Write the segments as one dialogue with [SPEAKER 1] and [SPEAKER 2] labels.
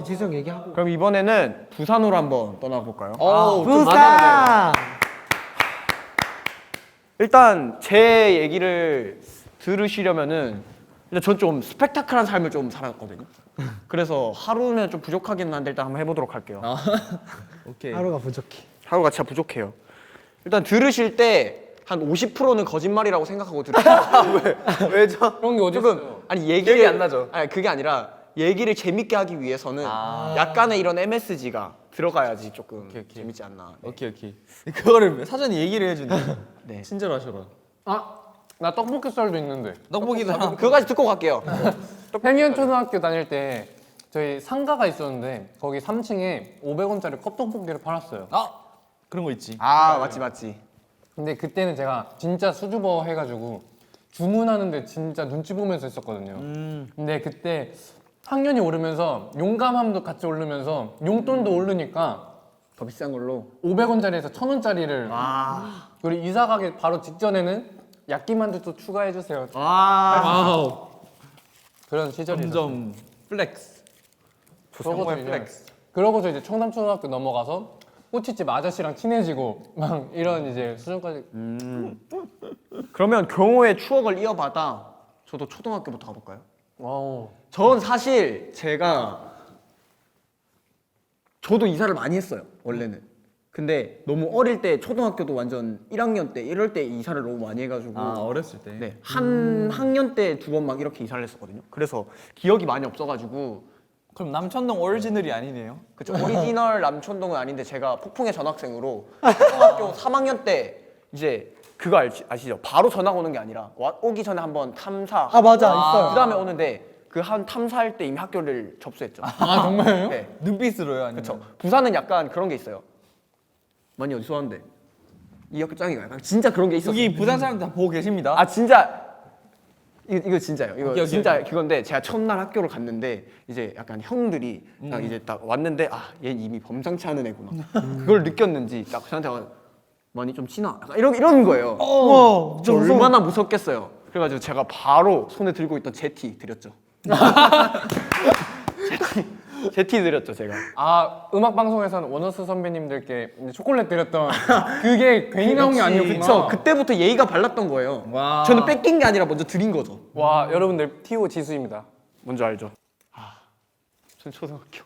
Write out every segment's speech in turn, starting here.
[SPEAKER 1] 지성 얘기하고.
[SPEAKER 2] 그럼 이번에는 부산으로 한번 떠나볼까요?
[SPEAKER 1] 부산.
[SPEAKER 2] 일단 제 얘기를 들으시려면은 일단 전 좀 스펙타클한 삶을 좀 살았거든요. 그래서 하루는 좀 부족하긴 한데 일단 한번 해보도록 할게요.
[SPEAKER 3] 오케이.
[SPEAKER 1] 하루가 부족해.
[SPEAKER 2] 하루가 진짜 부족해요. 일단 들으실 때 한 50%는 거짓말이라고 생각하고 들으세요.
[SPEAKER 3] 왜죠?
[SPEAKER 4] 그런 게 어디
[SPEAKER 2] 조금
[SPEAKER 4] 있어요?
[SPEAKER 2] 아니
[SPEAKER 3] 기억이 안 나죠?
[SPEAKER 2] 아니 그게 아니라 얘기를 재밌게 하기 위해서는 약간의 이런 MSG가 들어가야지 조금
[SPEAKER 3] 오케이.
[SPEAKER 2] 재밌지 않나. 네.
[SPEAKER 3] 오케이. 그거를 사전에 얘기를 해준다.
[SPEAKER 2] 네.
[SPEAKER 3] 친절하셔라.
[SPEAKER 4] 나 떡볶이 썰도 있는데.
[SPEAKER 3] 떡볶이도 하나.
[SPEAKER 2] 그거까지 듣고 갈게요.
[SPEAKER 4] 행현 초등학교 다닐 때 저희 상가가 있었는데 거기 3층에 500원짜리 컵떡볶이를 팔았어요.
[SPEAKER 3] 그런 거 있지.
[SPEAKER 2] 아 맞지.
[SPEAKER 4] 근데 그때는 제가 진짜 수줍어 해가지고 주문하는데 진짜 눈치 보면서 했었거든요. 근데 그때 학년이 오르면서 용감함도 같이 오르면서 용돈도 오르니까
[SPEAKER 2] 더 비싼 걸로.
[SPEAKER 4] 500원짜리에서 1000원짜리를
[SPEAKER 2] 아.
[SPEAKER 4] 그리고 이사 가기 바로 직전에는 야끼만두도 추가해주세요.
[SPEAKER 2] 와.
[SPEAKER 3] 와우.
[SPEAKER 4] 그런 시절이 있었어요.
[SPEAKER 3] 점점 플렉스.
[SPEAKER 4] 그러고서 그러고서 이제 청담초등학교 넘어가서 꼬치집 아저씨랑 친해지고 막 이런 이제 수준까지.
[SPEAKER 2] 그러면 경호의 추억을 이어받아 저도 초등학교부터 가볼까요?
[SPEAKER 4] 와우.
[SPEAKER 2] 전 사실 저도 이사를 많이 했어요 원래는. 근데 너무 어릴 때 초등학교도 완전 1학년 때 이럴 때 이사를 너무 많이 해가지고
[SPEAKER 3] 어렸을 때.
[SPEAKER 2] 네, 한 학년 때 2번 막 이렇게 이사를 했었거든요. 그래서 기억이 많이 없어가지고
[SPEAKER 3] 그럼 남천동 오리지널이 아니네요.
[SPEAKER 2] 그쵸. 오리지널 남천동은 아닌데 제가 폭풍의 전학생으로 초등학교 3학년 때 이제 그거 아시죠? 바로 전학 오는 게 아니라 오기 전에 한번 탐사.
[SPEAKER 1] 아 맞아 있어요.
[SPEAKER 2] 그 다음에 오는데 그 한 탐사할 때 이미 학교를 접수했죠.
[SPEAKER 4] 아 정말요?
[SPEAKER 2] 네.
[SPEAKER 3] 눈빛으로요, 아니면?
[SPEAKER 2] 그쵸. 부산은 약간 그런 게 있어요. 많이 어디서 왔는데 이 학교 짱이가 약간 진짜 그런 게 있었어요.
[SPEAKER 3] 여기 부산 사람들 다 보고 계십니다.
[SPEAKER 2] 아 진짜 이거 진짜요. 이거
[SPEAKER 3] 오케이.
[SPEAKER 2] 진짜 그건데 제가 첫날 학교를 갔는데 이제 약간 형들이 딱 이제 딱 왔는데 얘 이미 범상치 않은 애구나. 그걸 느꼈는지 딱 저한테 많이 좀 친하. 약간 이런 거예요. 저 얼마나 무섭겠어요. 그래가지고 제가 바로 손에 들고 있던 제티 드렸죠. 제티 드렸죠 제가.
[SPEAKER 4] 아 음악 방송에서는 원어스 선배님들께 이제 초콜릿 드렸던 그게 괜히 나온 게 아니었구나.
[SPEAKER 2] 그쵸. 그때부터 예의가 발랐던 거예요.
[SPEAKER 3] 와.
[SPEAKER 2] 저는 뺏긴 게 아니라 먼저 드린 거죠.
[SPEAKER 4] 와 여러분들 TO 지수입니다.
[SPEAKER 2] 뭔지 알죠? 전 초등학교.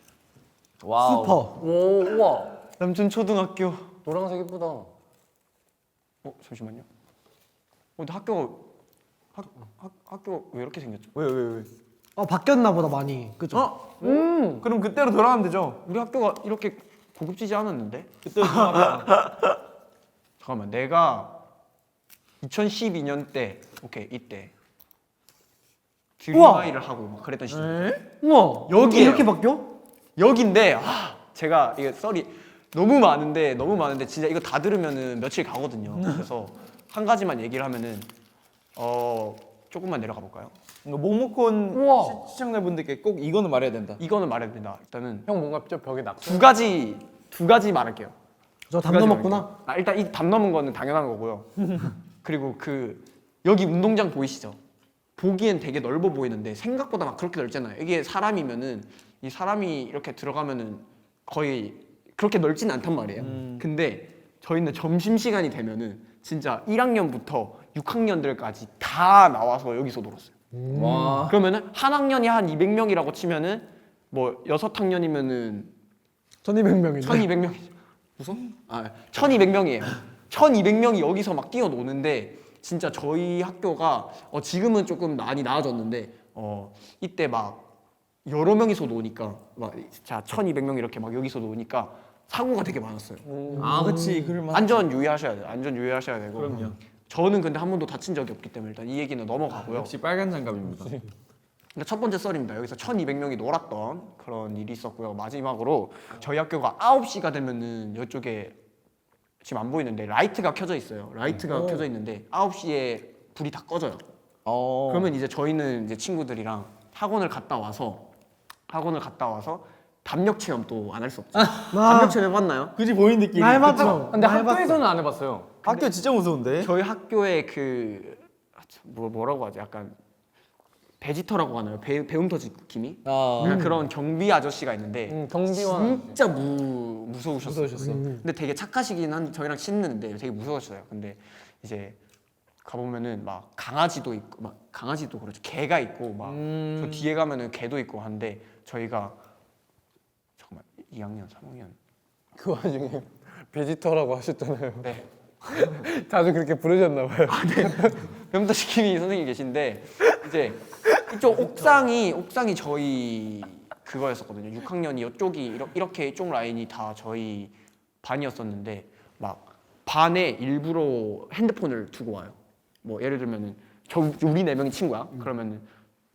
[SPEAKER 3] 와우.
[SPEAKER 1] 슈퍼.
[SPEAKER 4] 오 우와
[SPEAKER 2] 남준 초등학교.
[SPEAKER 4] 노란색 이쁘다.
[SPEAKER 2] 잠시만요. 근데 학교 왜 이렇게 생겼죠?
[SPEAKER 3] 왜?
[SPEAKER 1] 바뀌었나 보다 많이. 그죠?
[SPEAKER 3] 그럼 그때로 돌아가면 되죠.
[SPEAKER 2] 우리 학교가 이렇게 고급지지 않았는데?
[SPEAKER 3] 그때로 돌아가면.
[SPEAKER 2] 잠깐만, 내가 2012년 때, 오케이 이때 드림아이를 하고 막 그랬던 시절.
[SPEAKER 1] 우와.
[SPEAKER 2] 여기예요.
[SPEAKER 1] 이렇게 바뀌어?
[SPEAKER 2] 여긴데 제가 이게 썰이 너무 많은데 진짜 이거 다 들으면은 며칠 가거든요. 그래서 한 가지만 얘기를 하면은 조금만 내려가 볼까요?
[SPEAKER 3] 모모콘
[SPEAKER 4] 우와.
[SPEAKER 3] 시청자분들께 꼭 이거는 말해야 된다.
[SPEAKER 2] 이거는 말해야 된다. 일단은
[SPEAKER 4] 형 뭔가 저 벽에 낙서.
[SPEAKER 2] 두 가지 말할게요.
[SPEAKER 1] 저 담
[SPEAKER 2] 두 가지
[SPEAKER 1] 넘었구나.
[SPEAKER 2] 말할게요. 일단 이 담 넘은 거는 당연한 거고요. 그리고 여기 운동장 보이시죠? 보기엔 되게 넓어 보이는데 생각보다 막 그렇게 넓잖아요. 이게 사람이면은 이 사람이 이렇게 들어가면은 거의 그렇게 넓진 않단 말이에요. 근데 저희는 점심 시간이 되면은 진짜 1학년부터 6학년들까지 다 나와서 여기서 놀았어요.
[SPEAKER 3] 와.
[SPEAKER 2] 그러면은 한 학년이 한 200명이라고 치면은 뭐 6학년이면은
[SPEAKER 1] 1200명이네.
[SPEAKER 2] 1200명이죠. 웃어? 1200명이에요. 1200명이 여기서 막 뛰어노는데 진짜 저희 학교가 지금은 조금 많이 나아졌는데 이때 막 여러 명이서 노니까 막 자 1200명 이렇게 막 여기서 노니까 사고가 되게 많았어요.
[SPEAKER 3] 그치. 그럴만.
[SPEAKER 2] 안전 유의하셔야 돼요. 안전 유의하셔야 되고.
[SPEAKER 3] 그럼요.
[SPEAKER 2] 저는 근데 한 번도 다친 적이 없기 때문에 일단 이 얘기는 넘어가고요.
[SPEAKER 3] 역시 빨간 장갑입니다.
[SPEAKER 2] 그러니까 첫 번째 썰입니다. 여기서 1200명이 놀았던 그런 일이 있었고요. 마지막으로 저희 학교가 9시가 되면은 이쪽에 지금 안 보이는데 라이트가 켜져 있어요. 라이트가 켜져 있는데 9시에 불이 다 꺼져요. 그러면 이제 저희는 이제 친구들이랑 학원을 갔다 와서 담력 체험 또 안 할 수 없죠. 담력 체험 해봤나요?
[SPEAKER 3] 굳이 본인들끼리.
[SPEAKER 1] 나 해봤죠.
[SPEAKER 4] 근데
[SPEAKER 1] 나 해봤어.
[SPEAKER 4] 학교에서는 안 해봤어요.
[SPEAKER 3] 학교 진짜 무서운데.
[SPEAKER 2] 저희 학교에 뭐라고 하죠? 약간 베지터라고 하나요? 배움터 지킴이?
[SPEAKER 3] 아.
[SPEAKER 2] 그냥 그런 경비 아저씨가 있는데
[SPEAKER 4] 경비원.
[SPEAKER 2] 진짜 무서우셨어요.
[SPEAKER 3] 무서우셨어.
[SPEAKER 2] 근데 되게 착하시긴 한 저희랑 친했는데 되게 무서웠어요. 근데 이제 가보면은 막 강아지도 있고 막 강아지도 그렇죠. 개가 있고 막 저 뒤에 가면은 개도 있고 한데 저희가 잠깐만 2학년, 3학년
[SPEAKER 4] 그 와중에 베지터라고 하셨잖아요.
[SPEAKER 2] 네
[SPEAKER 4] 자주 그렇게 부르셨나 봐요.
[SPEAKER 2] 배움터 지킴이 선생님 계신데 이제 이쪽 옥상이 저희 그거였었거든요. 6학년이 이쪽이 이렇게 이쪽 라인이 다 저희 반이었었는데 막 반에 일부러 핸드폰을 두고 와요. 뭐 예를 들면은 우리 4명이 친구야. 그러면은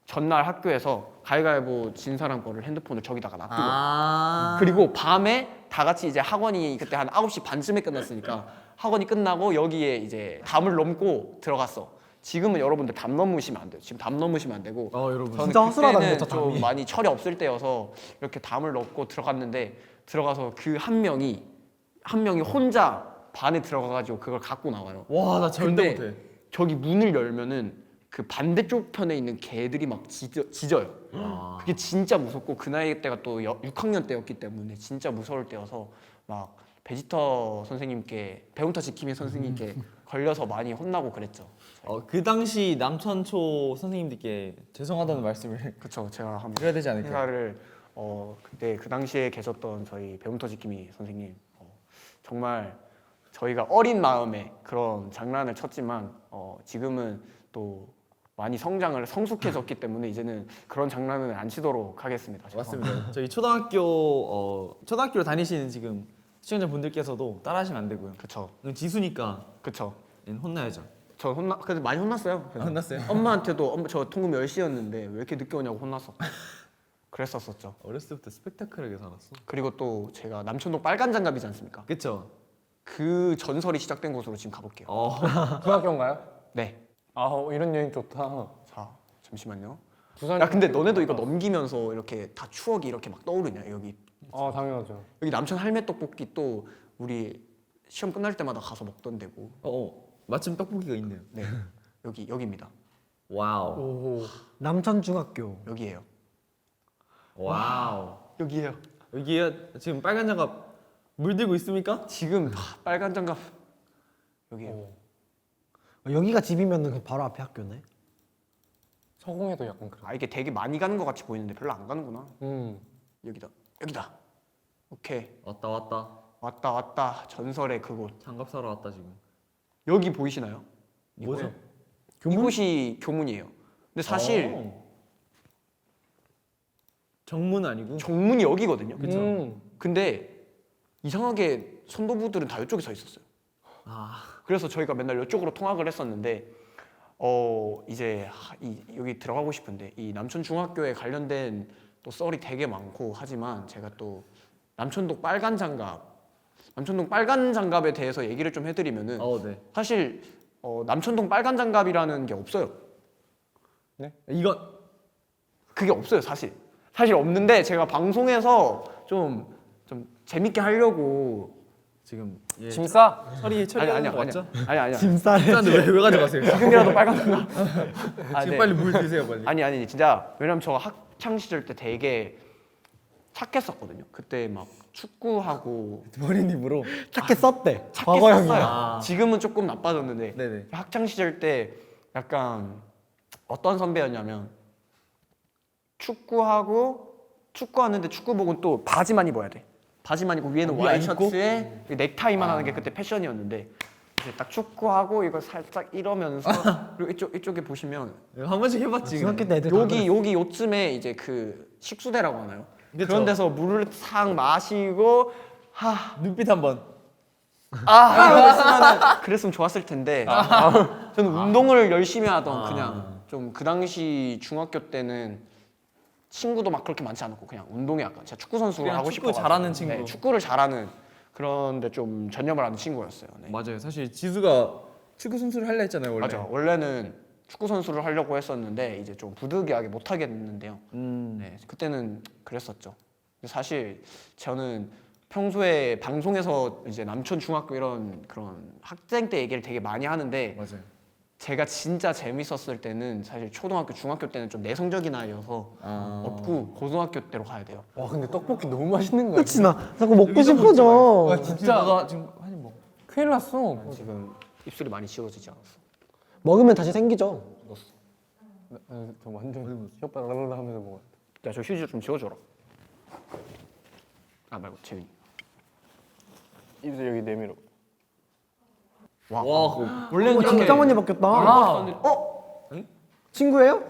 [SPEAKER 2] 전날 학교에서 가위바위보 진 사람 거를 핸드폰을 저기다가 놔두고
[SPEAKER 3] 아.
[SPEAKER 2] 그리고 밤에 다 같이 이제 학원이 그때 한 9시 반쯤에 끝났으니까 학원이 끝나고 여기에 이제 담을 넘고 들어갔어. 지금은 여러분들 담 넘으시면 안 돼요. 지금 담 넘으시면 안 되고.
[SPEAKER 3] 여러분.
[SPEAKER 2] 저는
[SPEAKER 1] 진짜 허술하다는
[SPEAKER 2] 그때는
[SPEAKER 1] 거죠,
[SPEAKER 2] 좀
[SPEAKER 1] 담이.
[SPEAKER 2] 많이 철이 없을 때여서 이렇게 담을 넣고 들어갔는데 들어가서 그 한 명이 혼자 반에 들어가가지고 그걸 갖고 나와요.
[SPEAKER 3] 와, 나 절대
[SPEAKER 2] 근데
[SPEAKER 3] 못해.
[SPEAKER 2] 저기 문을 열면은 그 반대쪽 편에 있는 개들이 막 짖어요.
[SPEAKER 3] 아.
[SPEAKER 2] 그게 진짜 무섭고 그 나이 때가 또 6학년 때였기 때문에 진짜 무서울 때여서 막 베지터 선생님께 배움터 지킴이 선생님께 걸려서 많이 혼나고 그랬죠.
[SPEAKER 3] 그 당시 남천초 선생님들께 죄송하다는 말씀을
[SPEAKER 2] 그쵸. 제가 한번
[SPEAKER 3] 드려야 되지 않을까요?
[SPEAKER 2] 인사를 그때 그 당시에 계셨던 저희 배움터 지킴이 선생님 정말 저희가 어린 마음에 그런 장난을 쳤지만 지금은 또 많이 성숙해졌기 때문에 이제는 그런 장난은 안 치도록 하겠습니다.
[SPEAKER 3] 맞습니다. 저희 초등학교로 다니시는 지금 시청자분들께서도 따라하시면 안 되고요.
[SPEAKER 2] 그쵸.
[SPEAKER 3] 지수니까
[SPEAKER 2] 그쵸.
[SPEAKER 3] 혼나야죠.
[SPEAKER 2] 저 그래도 많이 혼났어요.
[SPEAKER 3] 혼났어요?
[SPEAKER 2] 엄마한테도 저 통금 10시였는데 왜 이렇게 늦게 오냐고 혼났어. 그랬었었죠.
[SPEAKER 3] 어렸을 때부터 스펙타클하게 살았어.
[SPEAKER 2] 그리고 또 제가 남천동 빨간 장갑이지 않습니까?
[SPEAKER 3] 그쵸?
[SPEAKER 2] 그 전설이 시작된 곳으로 지금 가볼게요.
[SPEAKER 4] 중학교인가요?
[SPEAKER 2] 네.
[SPEAKER 4] 이런 여행 좋다.
[SPEAKER 2] 자, 잠시만요.
[SPEAKER 4] 부산.
[SPEAKER 2] 야, 근데 너네도 이거 넘기면서 이렇게 다 추억이 이렇게 막 떠오르냐? 여기
[SPEAKER 4] 당연하죠.
[SPEAKER 2] 남천 할매 떡볶이 또 우리 시험 끝날 때마다 가서 먹던 데고.
[SPEAKER 3] 마침 떡볶이가 있네요.
[SPEAKER 2] 네. 여기입니다.
[SPEAKER 3] 와우.
[SPEAKER 4] 오.
[SPEAKER 1] 남천중학교.
[SPEAKER 2] 여기예요.
[SPEAKER 3] 와우.
[SPEAKER 2] 여기예요.
[SPEAKER 3] 여기에 지금 빨간 장갑 물들고 있습니까?
[SPEAKER 2] 지금 빨간 장갑 여기예요.
[SPEAKER 1] 여기가 집이면 바로 앞에 학교네.
[SPEAKER 4] 서공에도 약간 그래.
[SPEAKER 2] 이게 되게 많이 가는 것 같이 보이는데 별로 안 가는구나. 여기다. 오케이. 왔다. 전설의 그곳.
[SPEAKER 3] 장갑 사러 왔다 지금.
[SPEAKER 2] 여기 보이시나요?
[SPEAKER 3] 뭐죠?
[SPEAKER 2] 이곳이 교문이에요. 근데 사실
[SPEAKER 3] 정문 아니고?
[SPEAKER 2] 정문이 여기거든요.
[SPEAKER 3] 그쵸.
[SPEAKER 2] 근데 이상하게 선도부들은 다 이쪽에 서 있었어요. 그래서 저희가 맨날 이쪽으로 통학을 했었는데 이제 여기 들어가고 싶은데 이 남천 중학교에 관련된 또 썰이 되게 많고 하지만 제가 또 남천동 빨간 장갑에 대해서 얘기를 좀 해드리면은
[SPEAKER 3] 네.
[SPEAKER 2] 사실 남천동 빨간 장갑이라는 게 없어요.
[SPEAKER 3] 이건
[SPEAKER 2] 그게 없어요, 사실 없는데 제가 방송에서 좀 재밌게 하려고
[SPEAKER 3] 지금
[SPEAKER 4] 짐 싸?
[SPEAKER 3] 처리하는 거 맞죠?
[SPEAKER 2] 아니야.
[SPEAKER 1] 짐싸네.
[SPEAKER 3] 왜 가져가세요?
[SPEAKER 2] 지금이라도 빨간 장갑.
[SPEAKER 3] 지금
[SPEAKER 2] 네.
[SPEAKER 3] 빨리 물 드세요 빨리.
[SPEAKER 2] 아니 진짜 왜냐면 저 학창 시절 때 되게 착했었거든요. 그때 막 축구하고
[SPEAKER 3] 머리님으로.
[SPEAKER 1] 착해 썼대. 과거형이야.
[SPEAKER 2] 착했었어요. 지금은 조금 나빠졌는데
[SPEAKER 3] 네네.
[SPEAKER 2] 학창 시절 때 약간 어떤 선배였냐면 축구하는데 축구복은 또 바지만 입어야 돼. 바지만 입고 위에는
[SPEAKER 3] 위에 안
[SPEAKER 2] 와이셔츠에 넥타이만 하는 게 그때 패션이었는데 이제 딱 축구하고 이거 살짝 이러면서 그리고 이쪽에 보시면
[SPEAKER 3] 한 번씩 해봤지.
[SPEAKER 1] 중학교 때 애들 다 그랬어.
[SPEAKER 2] 여기 요쯤에 이제 그 식수대라고 하나요?
[SPEAKER 3] 그쵸.
[SPEAKER 2] 그런 데서 물을 싹 마시고
[SPEAKER 3] 눈빛 한번.
[SPEAKER 2] 이러고 있으면 그랬으면 좋았을 텐데 저는 운동을 열심히 하던 그냥 좀 그 당시 중학교 때는 친구도 막 그렇게 많지 않았고 그냥 운동에 약간 제가 축구 선수를
[SPEAKER 3] 그냥
[SPEAKER 2] 하고
[SPEAKER 3] 축구
[SPEAKER 2] 싶어
[SPEAKER 3] 잘하는 친구.
[SPEAKER 2] 축구를 잘하는 그런데 좀 전념을 하는 친구였어요. 네.
[SPEAKER 3] 맞아요. 사실 지수가 축구 선수를 할라 했잖아요 원래.
[SPEAKER 2] 맞아. 원래는 축구 선수를 하려고 했었는데 이제 좀 부득이하게 못 하게 됐는데요. 네, 그때는 그랬었죠. 근데 사실 저는 평소에 방송에서 이제 남천 중학교 이런 그런 학생 때 얘기를 되게 많이 하는데
[SPEAKER 3] 맞아요.
[SPEAKER 2] 제가 진짜 재밌었을 때는 사실 초등학교, 중학교 때는 좀 내성적인 아이여서 없고 고등학교 때로 가야 돼요.
[SPEAKER 4] 와 근데 떡볶이 너무 맛있는 거야.
[SPEAKER 1] 그치 나 자꾸 먹고 싶어져.
[SPEAKER 4] 와 진짜
[SPEAKER 3] 너가 지금 한입 먹어.
[SPEAKER 4] 큰일 났어.
[SPEAKER 2] 지금 입술이 많이 지워지지 않았어.
[SPEAKER 1] 먹으면 다시 생기죠.
[SPEAKER 4] 저 완전 혓바닥 랄랄라 하면서 먹어요.
[SPEAKER 2] 야, 저 휴지 좀 지워줘라. 아 말고 재윤이.
[SPEAKER 4] 입술 여기 내밀어.
[SPEAKER 2] 와,
[SPEAKER 1] 원래는 진짜 많이 바뀌었다. 친구예요?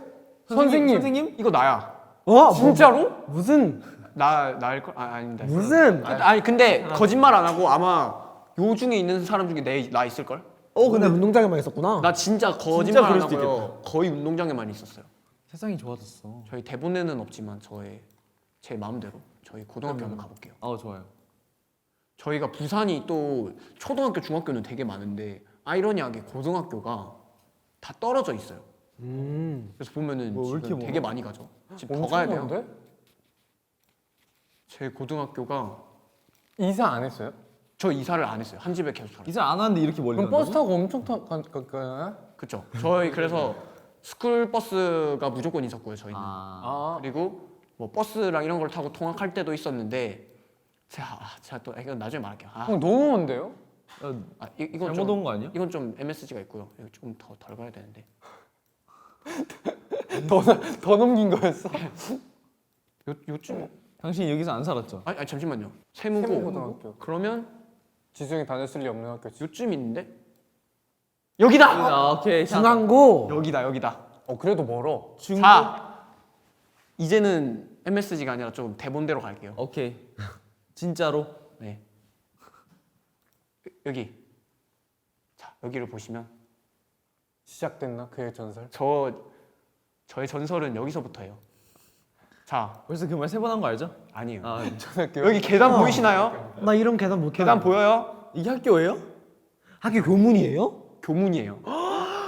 [SPEAKER 4] 선생님?
[SPEAKER 2] 이거 나야.
[SPEAKER 1] 와
[SPEAKER 4] 진짜로?
[SPEAKER 1] 무슨
[SPEAKER 2] 나일 걸? 아닙니다.
[SPEAKER 1] 무슨?
[SPEAKER 2] 아니 근데 거짓말 안 하고 아마 요 중에 있는 사람 중에 나 있을 걸?
[SPEAKER 1] 근데 운동장에만 있었구나.
[SPEAKER 2] 나 진짜 거짓말 안
[SPEAKER 3] 그럴 수도
[SPEAKER 2] 하고요. 거의 운동장에만 있었어요.
[SPEAKER 3] 세상이 좋아졌어.
[SPEAKER 2] 저희 대본에는 없지만 제 마음대로 저희 고등학교 한번 가볼게요.
[SPEAKER 3] 좋아요.
[SPEAKER 2] 저희가 부산이 또 초등학교, 중학교는 되게 많은데 아이러니하게 고등학교가 다 떨어져 있어요. 그래서 보면은
[SPEAKER 3] 왜 이렇게
[SPEAKER 2] 지금
[SPEAKER 3] 멀어?
[SPEAKER 2] 되게 많이 가죠. 지금 더
[SPEAKER 4] 엄청
[SPEAKER 2] 가야 돼요.
[SPEAKER 4] 먼데?
[SPEAKER 2] 제 고등학교가
[SPEAKER 4] 이사 안 했어요?
[SPEAKER 2] 저 이사를 안 했어요. 한 집에 계속 살아요.
[SPEAKER 3] 이사 안 하는데 이렇게 멀리
[SPEAKER 4] 그럼
[SPEAKER 3] 간다고?
[SPEAKER 4] 버스 타고 엄청 가요?
[SPEAKER 2] 그쵸. 저희 그래서 스쿨 버스가 무조건 있었고요. 저희는.
[SPEAKER 4] 아
[SPEAKER 2] 그리고 뭐 버스랑 이런 걸 타고 통학할 때도 있었는데 제가 또 이건 나중에 말할게요.
[SPEAKER 4] 그럼 너무 먼데요?
[SPEAKER 2] 이건
[SPEAKER 3] 잘못 온 거 아니야?
[SPEAKER 2] 이건 좀 MSG가 있고요. 이거 좀 덜 가야 되는데.
[SPEAKER 4] 더 넘긴 거였어?
[SPEAKER 2] 요쯤
[SPEAKER 3] 당신이 여기서 안 살았죠?
[SPEAKER 2] 아니 잠시만요. 세무고.
[SPEAKER 4] 세무고등학교.
[SPEAKER 2] 그러면
[SPEAKER 4] 지수형이 다녔을 리 없는 학교지.
[SPEAKER 2] 요쯤 있는데 여기다.
[SPEAKER 3] 오케이.
[SPEAKER 1] 중앙고.
[SPEAKER 2] 여기다.
[SPEAKER 4] 그래도 멀어.
[SPEAKER 3] 중고.
[SPEAKER 2] 자 이제는 MSG가 아니라 좀 대본대로 갈게요.
[SPEAKER 3] 오케이. 진짜로.
[SPEAKER 2] 네. 여기. 자 여기를 보시면
[SPEAKER 4] 시작됐나 그의 전설?
[SPEAKER 2] 저의 전설은 여기서부터예요. 자
[SPEAKER 3] 벌써 그 말 세 번 한 거 알죠?
[SPEAKER 2] 아니에요.
[SPEAKER 4] 초등학교.
[SPEAKER 2] 여기 계단 보이시나요?
[SPEAKER 1] 나 이런 계단 못
[SPEAKER 2] 계단
[SPEAKER 1] 타요.
[SPEAKER 2] 보여요?
[SPEAKER 3] 이게 학교예요?
[SPEAKER 1] 학교 교문이에요?
[SPEAKER 2] 교문이에요.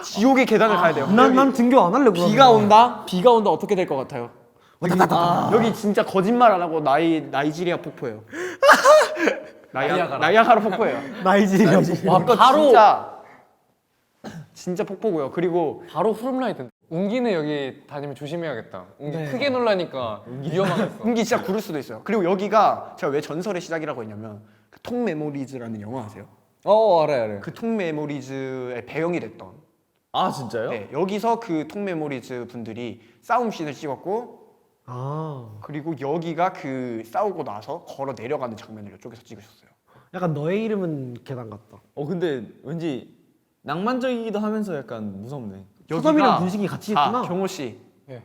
[SPEAKER 2] 지옥의 계단을 가야 돼요.
[SPEAKER 1] 난 등교 안 할래. 그러면.
[SPEAKER 2] 비가 온다 어떻게 될 것 같아요? 여기 진짜 거짓말 안 하고 나이지리아 폭포예요. 나이아가라 폭포예요.
[SPEAKER 1] 나이지리아.
[SPEAKER 2] 와 바로 진짜 폭포고요. 그리고
[SPEAKER 4] 바로 후름라이트. 웅기는 여기 다니면 조심해야겠다. 웅기
[SPEAKER 1] 네.
[SPEAKER 4] 크게 놀라니까 위험하겠어.
[SPEAKER 2] 운기 진짜 구를 수도 있어요. 그리고 여기가 제가 왜 전설의 시작이라고 했냐면 그 통 메모리즈라는 영화 아세요?
[SPEAKER 3] 알아요.
[SPEAKER 2] 그 통 메모리즈의 배경이 됐던
[SPEAKER 3] 아 진짜요?
[SPEAKER 2] 네, 여기서 그 통 메모리즈 분들이 싸움 씬을 찍었고 그리고 여기가 그 싸우고 나서 걸어 내려가는 장면을 이쪽에서 찍으셨어요.
[SPEAKER 1] 약간 너의 이름은 계단 같다.
[SPEAKER 3] 근데 왠지 낭만적이기도 하면서 약간 무섭네.
[SPEAKER 1] 초점이랑 분식이 같이 있구나.
[SPEAKER 2] 경호 씨,
[SPEAKER 4] 네.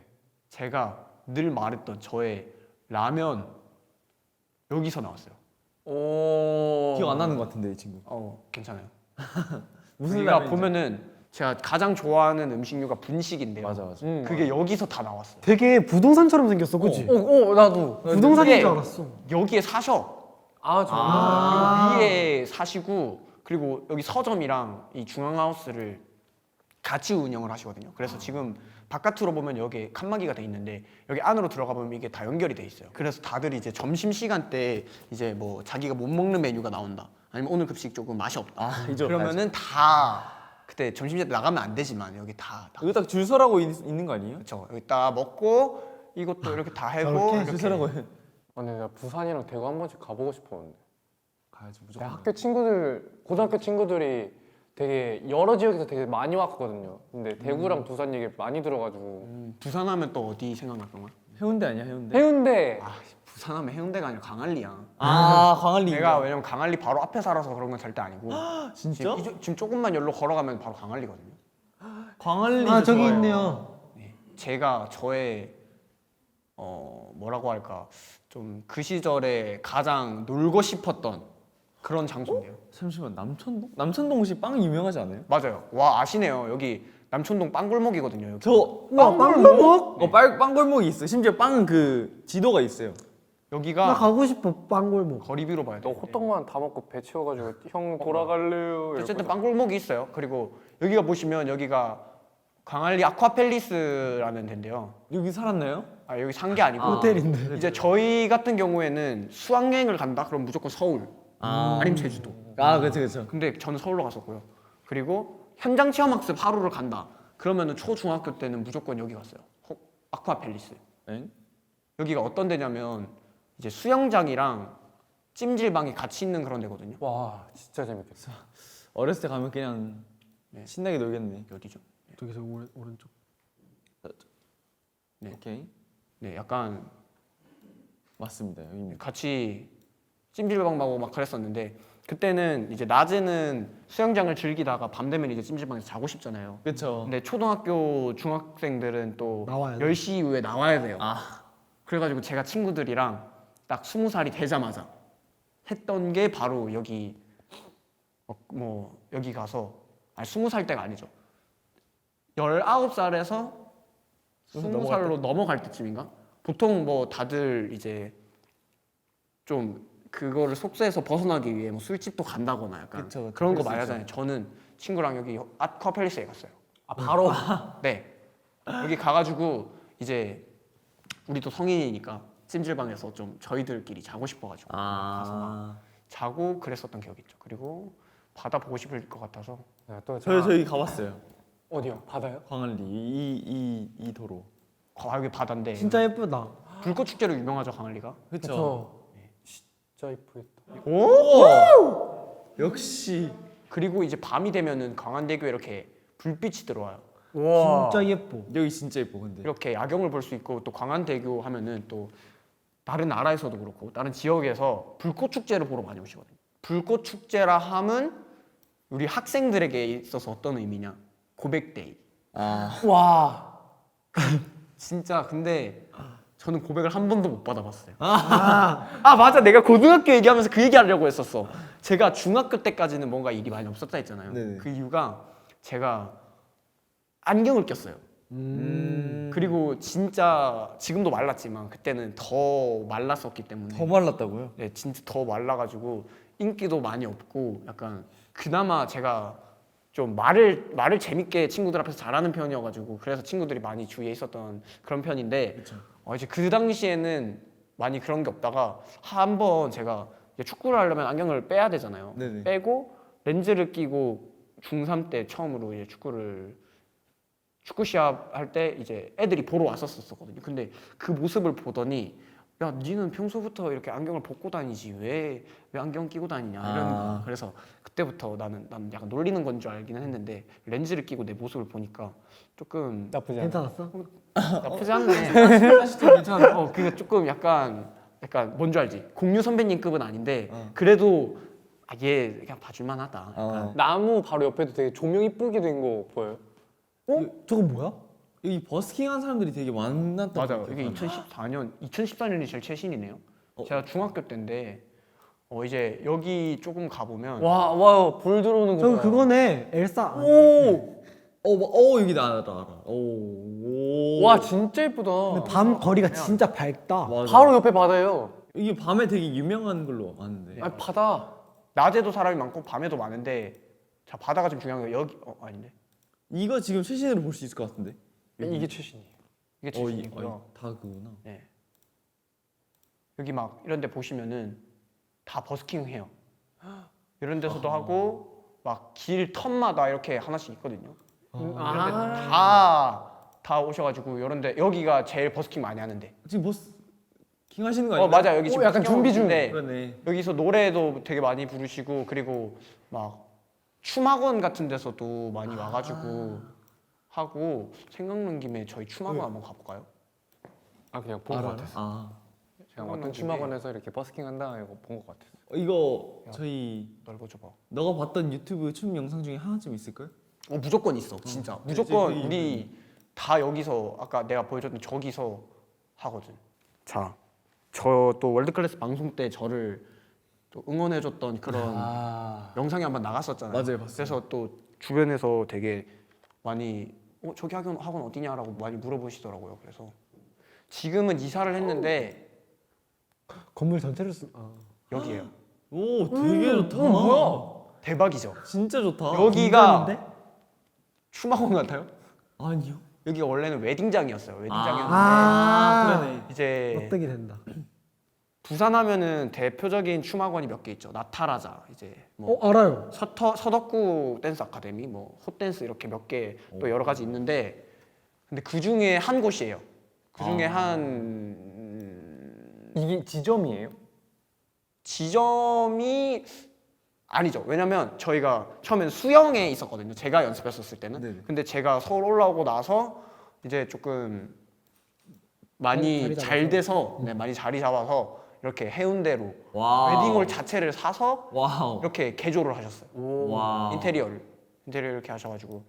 [SPEAKER 2] 제가 늘 말했던 저의 라면 여기서 나왔어요.
[SPEAKER 4] 오.
[SPEAKER 3] 기억 안 나는 것 같은데 이 친구.
[SPEAKER 2] 괜찮아요.
[SPEAKER 3] 무슨
[SPEAKER 2] 우리가
[SPEAKER 3] 라면인지.
[SPEAKER 2] 보면은 제가 가장 좋아하는 음식류가 분식인데요.
[SPEAKER 3] 맞아.
[SPEAKER 2] 그게 여기서 다 나왔어요.
[SPEAKER 1] 되게 부동산처럼 생겼어, 그치?
[SPEAKER 4] 나도.
[SPEAKER 1] 부동산인
[SPEAKER 2] 이게
[SPEAKER 1] 줄 알았어.
[SPEAKER 2] 여기에 사셔.
[SPEAKER 4] 아 정말.
[SPEAKER 2] 그리고 위에 사시고 그리고 여기 서점이랑 이 중앙하우스를 같이 운영을 하시거든요. 그래서 지금 바깥으로 보면 여기 칸막이가 돼 있는데 여기 안으로 들어가 보면 이게 다 연결이 돼 있어요. 그래서 다들 이제 점심 시간 때 이제 뭐 자기가 못 먹는 메뉴가 나온다. 아니면 오늘 급식 조금 맛이 없다.
[SPEAKER 3] 이쪽
[SPEAKER 2] 그러면은 다 그때 점심시간 때 나가면 안 되지만 여기 다
[SPEAKER 3] 여기 딱 줄 서라고 있는 거 아니에요?
[SPEAKER 2] 그렇죠. 여기 딱 먹고 이것도 이렇게 다 해고
[SPEAKER 1] 저렇게?
[SPEAKER 2] 이렇게.
[SPEAKER 3] 줄 서라고 해.
[SPEAKER 4] 근데 내가 부산이랑 대구 한 번씩 가보고 싶었는데.
[SPEAKER 3] 가야지
[SPEAKER 4] 내
[SPEAKER 3] 무조건.
[SPEAKER 4] 학교 친구들, 고등학교 친구들이 되게 여러 지역에서 되게 많이 왔거든요. 근데 대구랑 부산 얘기를 많이 들어가지고.
[SPEAKER 2] 부산하면 또 어디 생각날까요?
[SPEAKER 3] 해운대 아니야 해운대?
[SPEAKER 4] 해운대.
[SPEAKER 2] 부산하면 해운대가 아니라 강안리야.
[SPEAKER 3] 광안리.
[SPEAKER 2] 내가 왜냐면 강안리 바로 앞에 살아서 그런 건 절대 아니고
[SPEAKER 3] 진짜?
[SPEAKER 2] 지금 조금만 열로 걸어가면 바로 강안리거든요.
[SPEAKER 3] 광안리.
[SPEAKER 1] 저기
[SPEAKER 3] 좋아요.
[SPEAKER 1] 있네요.
[SPEAKER 2] 제가 저의 뭐라고 할까 좀 그 시절에 가장 놀고 싶었던 그런 장소인데요.
[SPEAKER 3] 잠시만 남천동? 남천동 혹시 빵 유명하지 않아요?
[SPEAKER 2] 맞아요. 와 아시네요. 여기 남촌동 빵골목이거든요. 여기.
[SPEAKER 3] 저
[SPEAKER 1] 빵골목?
[SPEAKER 3] 빵골목이 있어. 심지어 빵 그 지도가 있어요.
[SPEAKER 1] 나
[SPEAKER 2] 여기가
[SPEAKER 1] 가고 싶어, 빵골목.
[SPEAKER 2] 거리비로 봐야 돼.
[SPEAKER 4] 너 호떡만 다 먹고 배 채워가지고 형 돌아갈래요.
[SPEAKER 2] 어쨌든 빵골목이 있어요. 그리고 여기가 보시면 여기가 광안리 아쿠아팰리스라는 데인데요.
[SPEAKER 3] 여기 살았나요?
[SPEAKER 2] 여기 산 게 아니고
[SPEAKER 1] 호텔인데.
[SPEAKER 2] 이제 저희 같은 경우에는 수학여행을 간다? 그럼 무조건 서울 아니면 제주도.
[SPEAKER 3] 그렇죠.
[SPEAKER 2] 근데 저는 서울로 갔었고요. 그리고 현장 체험학습 하루를 간다. 그러면은 초중학교 때는 무조건 여기 갔어요. 아쿠아팰리스.
[SPEAKER 3] 엥?
[SPEAKER 2] 여기가 어떤 데냐면 이제 수영장이랑 찜질방이 같이 있는 그런 데거든요.
[SPEAKER 4] 와 진짜 재밌겠어.
[SPEAKER 3] 어렸을 때 가면 그냥
[SPEAKER 2] 네.
[SPEAKER 3] 신나게 놀겠네.
[SPEAKER 2] 어디죠?
[SPEAKER 1] 저기서 오른쪽.
[SPEAKER 2] 네.
[SPEAKER 3] 오케이.
[SPEAKER 2] 네, 약간
[SPEAKER 3] 맞습니다. 여기입니다.
[SPEAKER 2] 같이 찜질방 가고 막 그랬었는데 그때는 이제 낮에는 수영장을 즐기다가 밤 되면 이제 찜질방에서 자고 싶잖아요.
[SPEAKER 3] 그쵸.
[SPEAKER 2] 근데 초등학교 중학생들은 또
[SPEAKER 1] 나와야 돼.
[SPEAKER 2] 10시 이후에 나와야 돼요.
[SPEAKER 3] 아.
[SPEAKER 2] 그래가지고 제가 친구들이랑 딱 20살이 되자마자 했던 게 바로 여기 뭐 여기 가서 아니 20살 때가 아니죠. 19살에서 20살로 넘어갈 때쯤인가? 보통 뭐 다들 이제 좀 그거를 속세에서 벗어나기 위해 뭐 술집도 간다거나 약간
[SPEAKER 3] 그쵸, 그쵸.
[SPEAKER 2] 그런 거
[SPEAKER 3] 그럴 수
[SPEAKER 2] 많이 하잖아요. 저는 친구랑 여기 아쿠아팰리스에 갔어요.
[SPEAKER 1] 아 바로.
[SPEAKER 2] 네. 여기 가가지고 이제 우리도 성인이니까 찜질방에서 좀 저희들끼리 자고 싶어가지고
[SPEAKER 3] 아.
[SPEAKER 2] 자고 그랬었던 기억이 있죠. 그리고 바다 보고 싶을 것 같아서
[SPEAKER 4] 네, 또
[SPEAKER 3] 저희 가봤어요.
[SPEAKER 4] 어디요? 바다요?
[SPEAKER 3] 광안리 이 도로.
[SPEAKER 2] 여기 바다인데
[SPEAKER 1] 진짜 예쁘다.
[SPEAKER 2] 불꽃 축제로 유명하죠 강안리가.
[SPEAKER 3] 그쵸.
[SPEAKER 4] 진짜 이쁘겠다.
[SPEAKER 3] 역시.
[SPEAKER 2] 그리고 이제 밤이 되면은 강안대교에 이렇게 불빛이 들어와요.
[SPEAKER 1] 진짜 예뻐.
[SPEAKER 3] 여기 진짜 예뻐 근데.
[SPEAKER 2] 이렇게 야경을 볼 수 있고 또 광안대교 하면은 또 다른 나라에서도 그렇고 다른 지역에서 불꽃 축제를 보러 많이 오시거든요. 불꽃 축제라 함은 우리 학생들에게 있어서 어떤 의미냐? 고백데이.
[SPEAKER 3] 아.
[SPEAKER 4] 와.
[SPEAKER 2] 진짜 근데 저는 고백을 한 번도 못 받아봤어요.
[SPEAKER 1] 아
[SPEAKER 2] 맞아, 내가 고등학교 얘기하면서 그 얘기하려고 했었어. 제가 중학교 때까지는 뭔가 일이 많이 없었다 했잖아요.
[SPEAKER 3] 네네.
[SPEAKER 2] 그 이유가 제가 안경을 꼈어요. 그리고 진짜 지금도 말랐지만 그때는 더 말랐었기 때문에
[SPEAKER 3] 더 말랐다고요?
[SPEAKER 2] 네, 진짜 더 말라가지고 인기도 많이 없고 약간 그나마 제가 좀 말을 재밌게 친구들 앞에서 잘하는 편이어가지고 그래서 친구들이 많이 주위에 있었던 그런 편인데 이제 그 당시에는 많이 그런 게 없다가 한 번 제가 이제 축구를 하려면 안경을 빼야 되잖아요.
[SPEAKER 3] 네네.
[SPEAKER 2] 빼고 렌즈를 끼고 중3 때 처음으로 이제 축구 시합 할 때 이제 애들이 보러 왔었거든요. 근데 그 모습을 보더니 야, 니는 평소부터 이렇게 안경을 벗고 다니지 왜 안경 끼고 다니냐 이러는 거야. 그래서 그때부터 나는 약간 놀리는 건 줄 알기는 했는데 렌즈를 끼고 내 모습을 보니까 조금
[SPEAKER 4] 나쁘지 않아.
[SPEAKER 1] 괜찮았어?
[SPEAKER 2] 나쁘지 않네. 괜찮아. 그게 조금 약간 뭔 줄 알지? 공유 선배님급은 아닌데 그래도 얘 그냥 봐줄만하다. 약간.
[SPEAKER 4] 나무 바로 옆에도 되게 조명 이쁘게 된 거 보여요?
[SPEAKER 1] 저건 뭐야?
[SPEAKER 3] 여기 버스킹 한 사람들이 되게 많았던
[SPEAKER 2] 맞아요.
[SPEAKER 3] 것
[SPEAKER 2] 이게
[SPEAKER 3] 같아요.
[SPEAKER 2] 2014년이 제일 최신이네요. 제가 중학교 때인데 이제 여기 조금 가보면
[SPEAKER 4] 와, 불 들어오는 거.
[SPEAKER 1] 저거
[SPEAKER 4] 봐.
[SPEAKER 1] 그거네. 엘사.
[SPEAKER 3] 여기 나 알아. 오.
[SPEAKER 4] 와, 진짜 이쁘다.
[SPEAKER 1] 근데 밤 거리가 진짜 밝다.
[SPEAKER 3] 맞아.
[SPEAKER 4] 바로 옆에 바다예요.
[SPEAKER 3] 이게 밤에 되게 유명한 걸로 아는데.
[SPEAKER 4] 아, 바다.
[SPEAKER 2] 낮에도 사람이 많고 밤에도 많은데 자 바다가 좀 중요한 게 여기 아닌데
[SPEAKER 3] 이거 지금 최신으로 볼 수 있을 것 같은데.
[SPEAKER 4] 이게 최신이에요.
[SPEAKER 2] 이게 최신이고요.
[SPEAKER 3] 다 그구나.
[SPEAKER 2] 네. 여기 막 이런 데 보시면은 다 버스킹 해요. 이런 데서도 하고 막 길 턴마다 이렇게 하나씩 있거든요. 이런 데 다 오셔가지고 이런 데 여기가 제일 버스킹 많이 하는데.
[SPEAKER 3] 지금 버스킹 하시는 거 아니에요?
[SPEAKER 2] 맞아 여기 지금
[SPEAKER 4] 약간 준비 중.
[SPEAKER 2] 버스킹
[SPEAKER 3] 그러네.
[SPEAKER 2] 여기서 노래도 되게 많이 부르시고 그리고 막 춤학원 같은 데서도 많이 와가지고 하고 생각난 김에 저희 춤학원 한번 가볼까요?
[SPEAKER 4] 아, 그냥 본 것 같았어.
[SPEAKER 3] 아.
[SPEAKER 4] 제가 어떤 춤학원에서 이렇게 버스킹 한다 이거 본 것 같았어.
[SPEAKER 3] 이거 저희
[SPEAKER 2] 넓어져 봐.
[SPEAKER 3] 너가 봤던 유튜브 춤 영상 중에 하나쯤 있을걸?
[SPEAKER 2] 무조건 있어 진짜 무조건
[SPEAKER 3] 되게
[SPEAKER 2] 우리 다 여기서 아까 내가 보여줬던 저기서 하거든. 자, 저 또 월드클래스 방송 때 저를 또 응원해줬던 그런 영상이 한번 나갔었잖아요.
[SPEAKER 3] 맞아요, 봤어요.
[SPEAKER 2] 그래서 또 주변에서 되게 많이 저기 학원 어디냐라고 많이 물어보시더라고요. 그래서 지금은 이사를 했는데
[SPEAKER 1] 건물 전체를 쓰.
[SPEAKER 2] 여기에요.
[SPEAKER 3] 오, 되게 좋다.
[SPEAKER 2] 대박이죠.
[SPEAKER 3] 진짜 좋다.
[SPEAKER 2] 여기가
[SPEAKER 1] 괜찮은데?
[SPEAKER 2] 춤학원 같아요?
[SPEAKER 3] 아니요.
[SPEAKER 2] 여기가 원래는 웨딩장이었어요. 웨딩장이었는데
[SPEAKER 1] 아,
[SPEAKER 3] 그러네.
[SPEAKER 2] 이제
[SPEAKER 1] 납득이 된다.
[SPEAKER 2] 부산 하면은 대표적인 춤학원이 몇 개 있죠. 나타라자 이제 뭐
[SPEAKER 1] 알아요.
[SPEAKER 2] 서덕구 댄스 아카데미, 뭐 헛댄스 이렇게 몇 개 또 여러 가지 있는데 근데 그 중에 한 곳이에요. 그 중에 한
[SPEAKER 4] 이게 지점이에요?
[SPEAKER 2] 지점이 아니죠. 왜냐면 저희가 처음엔 수영에 있었거든요. 제가 연습했었을 때는.
[SPEAKER 3] 네네.
[SPEAKER 2] 근데 제가 서울 올라오고 나서 이제 조금 많이
[SPEAKER 1] 자리
[SPEAKER 2] 잘
[SPEAKER 1] 잡아서.
[SPEAKER 2] 돼서 네, 많이 자리 잡아서 이렇게 해운대로
[SPEAKER 3] 와우.
[SPEAKER 2] 웨딩홀 자체를 사서
[SPEAKER 3] 와우.
[SPEAKER 2] 이렇게 개조를 하셨어요.
[SPEAKER 3] 와우.
[SPEAKER 2] 인테리어를 이렇게 하셔가지고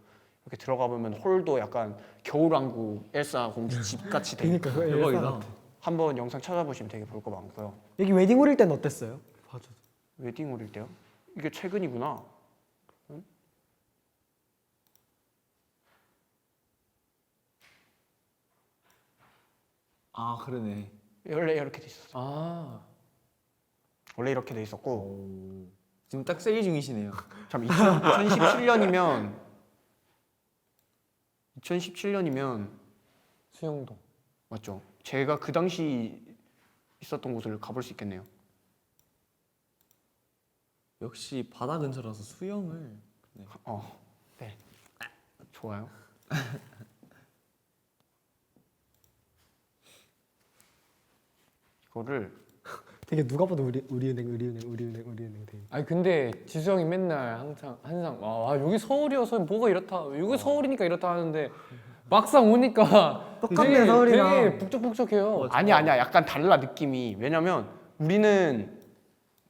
[SPEAKER 2] 이렇게 들어가 보면 홀도 약간 겨울왕국 엘사 공주 집 같이 돼 있고
[SPEAKER 1] 그러니까 그 엘사
[SPEAKER 3] 대박이다.
[SPEAKER 1] 같아.
[SPEAKER 2] 한번 영상 찾아보시면 되게 볼 거 많고요.
[SPEAKER 1] 여기 웨딩홀일 땐 어땠어요? 맞아.
[SPEAKER 2] 웨딩홀일 때요? 이게 최근이구나.
[SPEAKER 3] 아 그러네.
[SPEAKER 2] 원래 이렇게 돼 있었어요.
[SPEAKER 4] 아
[SPEAKER 2] 원래 이렇게 돼 있었고
[SPEAKER 3] 오. 지금 딱 세일 중이시네요.
[SPEAKER 2] 참 2017년이면 2017년이면
[SPEAKER 4] 수영동.
[SPEAKER 2] 맞죠? 제가 그 당시 있었던 곳을 가볼 수 있겠네요.
[SPEAKER 3] 역시 바다 근처라서 수영을. 네.
[SPEAKER 2] 네, 좋아요. 이거를
[SPEAKER 1] 되게 누가 봐도 우리은행 되게.
[SPEAKER 4] 아니 근데 지수 형이 맨날 항상 여기 서울이어서 뭐가 이렇다. 여기 서울이니까 이렇다 하는데 막상 오니까
[SPEAKER 1] 똑같네,
[SPEAKER 4] 되게,
[SPEAKER 1] 서울이랑.
[SPEAKER 4] 되게 북적북적해요.
[SPEAKER 2] 아니야 약간 달라 느낌이. 왜냐면 우리는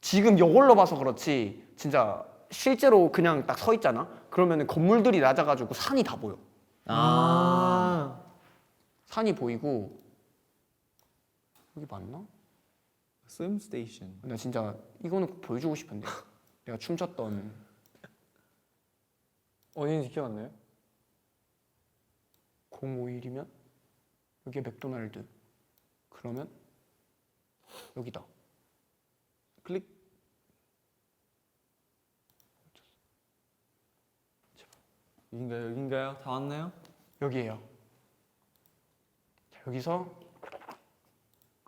[SPEAKER 2] 지금 이걸로 봐서 그렇지 진짜 실제로 그냥 딱 서 있잖아. 그러면은 건물들이 낮아가지고 산이 다 보여.
[SPEAKER 1] 아.
[SPEAKER 2] 산이 보이고 여기 맞나?
[SPEAKER 3] 스임 스테이션.
[SPEAKER 2] 나 진짜 이거는 꼭 보여주고 싶은데 내가 춤췄던
[SPEAKER 4] 어딘지 기억 안 나요?
[SPEAKER 2] 051이면 여기에 맥도날드 그러면 여기다
[SPEAKER 3] 클릭. 여긴가요? 다 왔나요?
[SPEAKER 2] 여기에요. 자, 여기서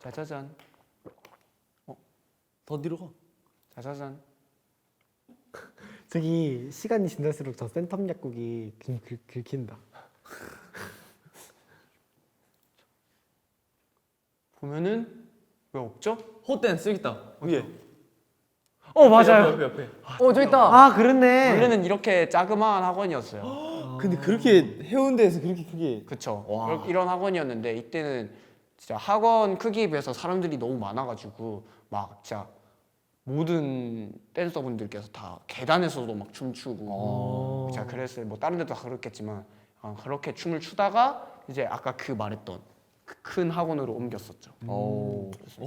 [SPEAKER 2] 짜자잔
[SPEAKER 3] 더 뒤로 가.
[SPEAKER 2] 짜자잔
[SPEAKER 1] 저기 시간이 지날수록 저 센텀 약국이 긁힌다.
[SPEAKER 2] 보면은 왜 없죠?
[SPEAKER 3] 헛댄스 여기 있다. 위에.
[SPEAKER 2] 맞아요.
[SPEAKER 3] 옆에.
[SPEAKER 4] 저 있다.
[SPEAKER 1] 아 그렇네.
[SPEAKER 2] 원래는 이렇게 자그마한 학원이었어요.
[SPEAKER 3] 근데 그렇게 해운대에서 그렇게 크게.
[SPEAKER 2] 그쵸.
[SPEAKER 3] 와.
[SPEAKER 2] 이런 학원이었는데 이때는 진짜 학원 크기에 비해서 사람들이 너무 많아가지고 막 진짜 모든 댄서분들께서 다 계단에서도 막 춤추고 제가 그랬어요. 뭐 다른 데도 다 그렇겠지만 그렇게 춤을 추다가 이제 아까 그 말했던 그 큰 학원으로 옮겼었죠.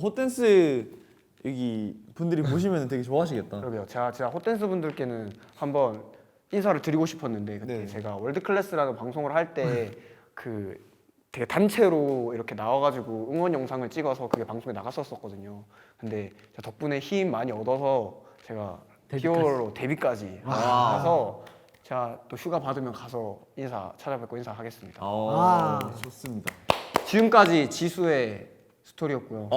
[SPEAKER 3] 헛댄스 여기 분들이 보시면 되게 좋아하시겠다.
[SPEAKER 2] 그러게요. 제가 헛댄스 분들께는 한번 인사를 드리고 싶었는데 그때
[SPEAKER 3] 네.
[SPEAKER 2] 제가 월드클래스라는 방송을 할 때 그 되게 단체로 이렇게 나와가지고 응원 영상을 찍어서 그게 방송에 나갔었거든요. 근데 제가 덕분에 힘 많이 얻어서 제가 피오로 데뷔까지 가서 제가 또 휴가 받으면 가서 찾아뵙고 인사하겠습니다.
[SPEAKER 3] 좋습니다.
[SPEAKER 2] 지금까지 지수의 스토리였고요.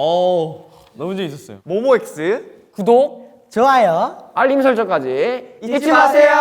[SPEAKER 3] 너무 재밌었어요. 모모엑스
[SPEAKER 4] 구독.
[SPEAKER 1] 좋아요.
[SPEAKER 2] 알림 설정까지 잊지 마세요.